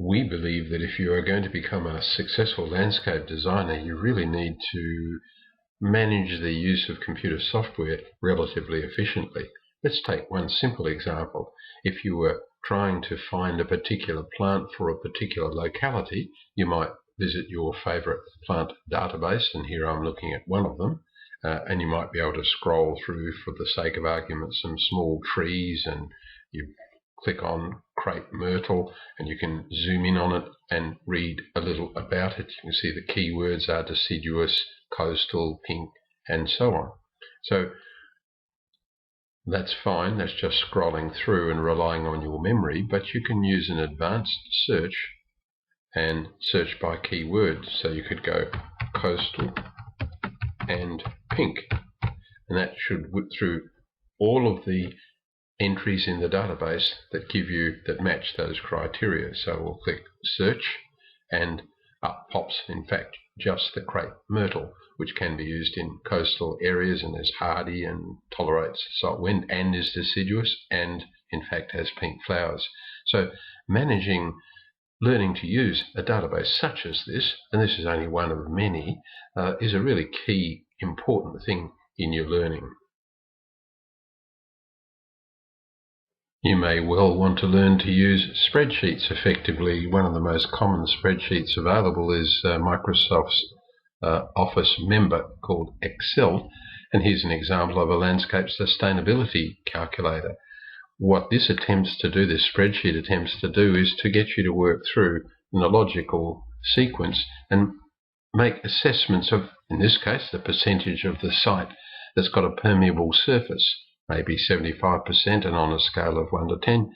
We believe that if you are going to become a successful landscape designer, you really need to manage the use of computer software relatively efficiently. Let's take one simple example. If you were trying to find a particular plant for a particular locality, you might visit your favorite plant database, and here I'm looking at one of them, and you might be able to scroll through, for the sake of argument, some small trees, and you click on crepe myrtle and you can zoom in on it and read a little about it. You can see the keywords are deciduous, coastal, pink, and so on. So that's fine, that's just scrolling through and relying on your memory, but you can use an advanced search and search by keyword. So you could go coastal and pink, and that should whip through all of the entries in the database that match those criteria. So we'll click search, and up pops in fact just the crepe myrtle, which can be used in coastal areas and is hardy and tolerates salt wind and is deciduous and in fact has pink flowers. So learning to use a database such as this, and this is only one of many, is a really key important thing in your learning. You may well want to learn to use spreadsheets effectively. One of the most common spreadsheets available is Microsoft's Office member called Excel, and here's an example of a landscape sustainability calculator. What this spreadsheet attempts to do is to get you to work through in a logical sequence and make assessments of, in this case, the percentage of the site that's got a permeable surface, maybe 75%, and on a scale of 1 to 10,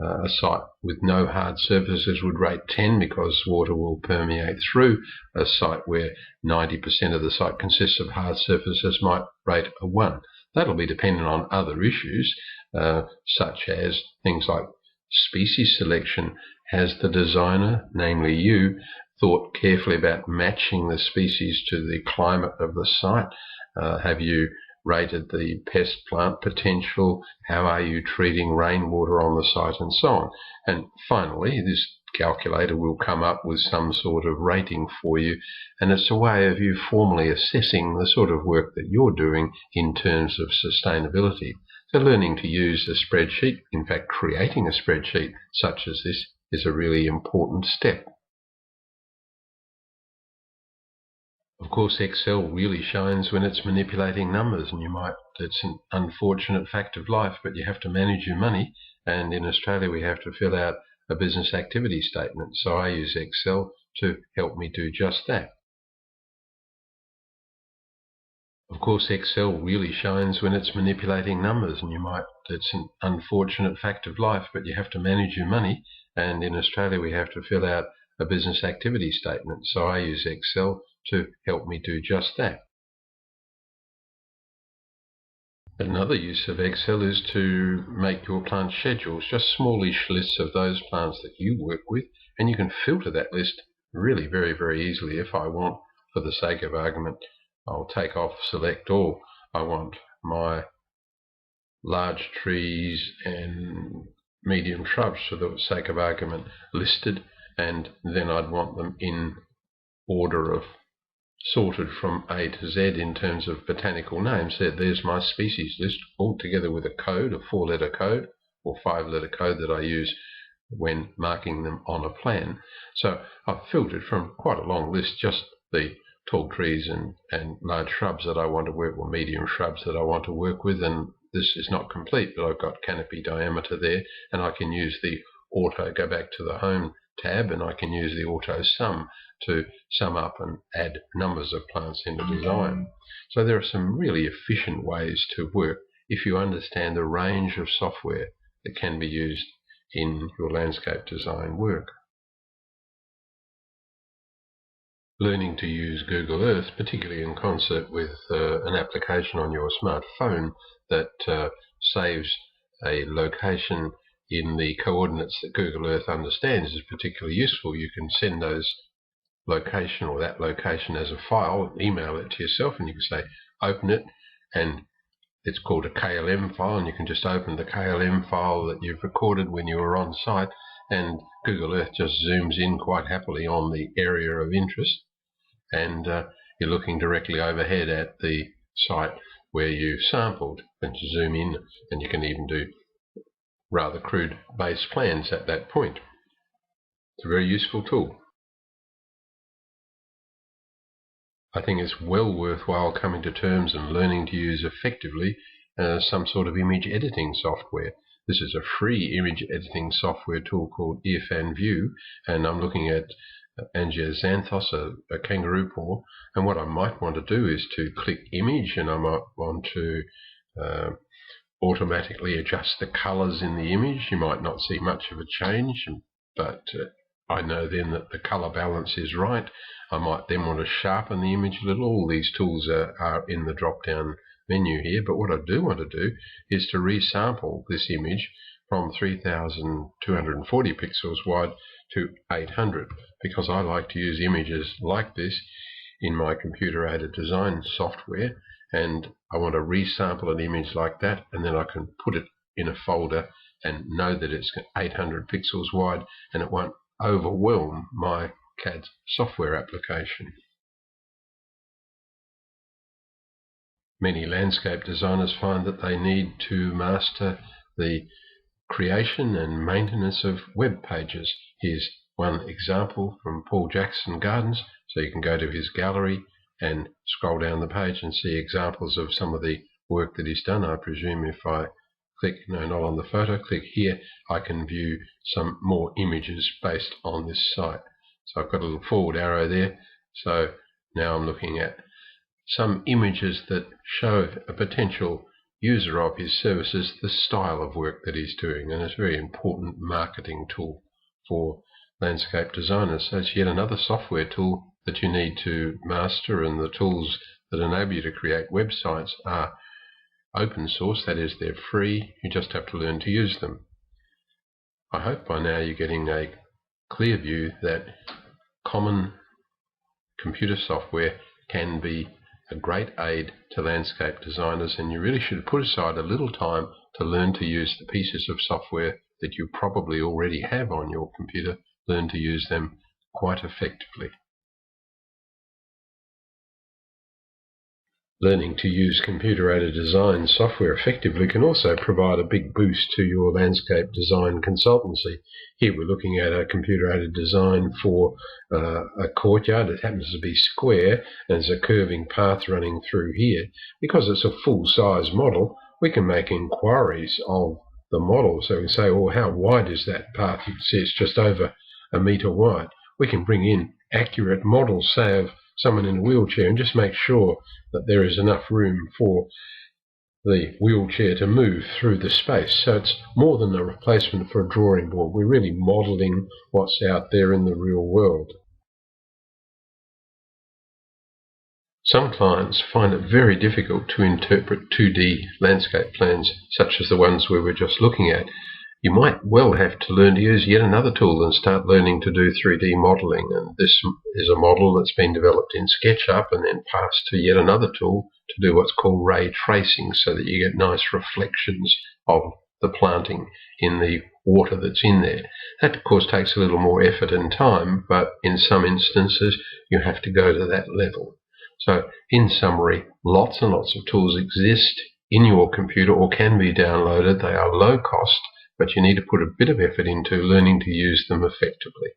a site with no hard surfaces would rate 10 because water will permeate through. A site where 90% of the site consists of hard surfaces might rate a 1. That'll be dependent on other issues, such as things like species selection. Has the designer, namely you, thought carefully about matching the species to the climate of the site? Have you rated the pest plant potential? How are you treating rainwater on the site, and so on? And finally, this calculator will come up with some sort of rating for you, and it's a way of you formally assessing the sort of work that you're doing in terms of sustainability. So learning to use a spreadsheet, in fact creating a spreadsheet such as this, is a really important step. Of course, Excel really shines when it's manipulating numbers, and it's an unfortunate fact of life, but you have to manage your money, and in Australia we have to fill out a business activity statement. So I use Excel to help me do just that. Of course, Excel really shines when it's manipulating numbers, and it's an unfortunate fact of life, but you have to manage your money, and in Australia we have to fill out a business activity statement. So I use Excel to help me do just that. Another use of Excel is to make your plant schedules, just smallish lists of those plants that you work with, and you can filter that list really very, very easily. If I want, for the sake of argument, I'll take off select all. I want my large trees and medium shrubs, for the sake of argument, listed, and then I'd want them in order of sorted from A to Z in terms of botanical names. There's my species list, all together with a code, a 4-letter code or 5-letter code that I use when marking them on a plan. So I've filtered from quite a long list just the tall trees and large shrubs that I want to work with, or medium shrubs that I want to work with, and this is not complete, but I've got canopy diameter there, and I can use the go back to the home tab, and I can use the auto sum to sum up and add numbers of plants in the design. So there are some really efficient ways to work if you understand the range of software that can be used in your landscape design work. Learning to use Google Earth, particularly in concert with an application on your smartphone that saves a location in the coordinates that Google Earth understands, is particularly useful. You can send those location or that location as a file, email it to yourself, and you can say open it, and it's called a KLM file, and you can just open the KLM file that you've recorded when you were on site, and Google Earth just zooms in quite happily on the area of interest, and you're looking directly overhead at the site where you sampled, and you zoom in, and you can even do rather crude base plans at that point. It's a very useful tool. I think it's well worthwhile coming to terms and learning to use effectively some sort of image editing software. This is a free image editing software tool called Irfan View, and I'm looking at Angioxanthos, a kangaroo paw, and what I might want to do is to click image, and I might want to automatically adjust the colors in the image. You might not see much of a change, but I know then that the color balance is right. I might then want to sharpen the image a little. All these tools are in the drop down menu here, but what I do want to do is to resample this image from 3240 pixels wide to 800, because I like to use images like this in my computer-aided design software, and I want to resample an image like that, and then I can put it in a folder and know that it's 800 pixels wide, and it won't overwhelm my CAD software application. Many landscape designers find that they need to master the creation and maintenance of web pages. Here's one example from Paul Jackson Gardens, so you can go to his gallery and scroll down the page and see examples of some of the work that he's done. I presume if I click, no, not on the photo, click here, I can view some more images based on this site. So I've got a little forward arrow there, so now I'm looking at some images that show a potential user of his services the style of work that he's doing, and it's a very important marketing tool for landscape designers. So it's yet another software tool that you need to master, and the tools that enable you to create websites are open source, that is, they're free. You just have to learn to use them. I hope by now you're getting a clear view that common computer software can be a great aid to landscape designers, and you really should put aside a little time to learn to use the pieces of software that you probably already have on your computer, learn to use them quite effectively. Learning to use computer-aided design software effectively can also provide a big boost to your landscape design consultancy. Here we're looking at a computer-aided design for a courtyard. It happens to be square, and there's a curving path running through here. Because it's a full-size model, we can make inquiries of the model. So we can say, oh, how wide is that path? You can see it's just over a metre wide. We can bring in accurate models, say of someone in a wheelchair, and just make sure that there is enough room for the wheelchair to move through the space. So it's more than a replacement for a drawing board. We're really modelling what's out there in the real world. Some clients find it very difficult to interpret 2D landscape plans, such as the ones we were just looking at. You might well have to learn to use yet another tool and start learning to do 3D modelling. And this is a model that's been developed in SketchUp and then passed to yet another tool to do what's called ray tracing, so that you get nice reflections of the planting in the water that's in there. That, of course, takes a little more effort and time, but in some instances you have to go to that level. So, in summary, lots and lots of tools exist in your computer or can be downloaded. They are low cost, but you need to put a bit of effort into learning to use them effectively.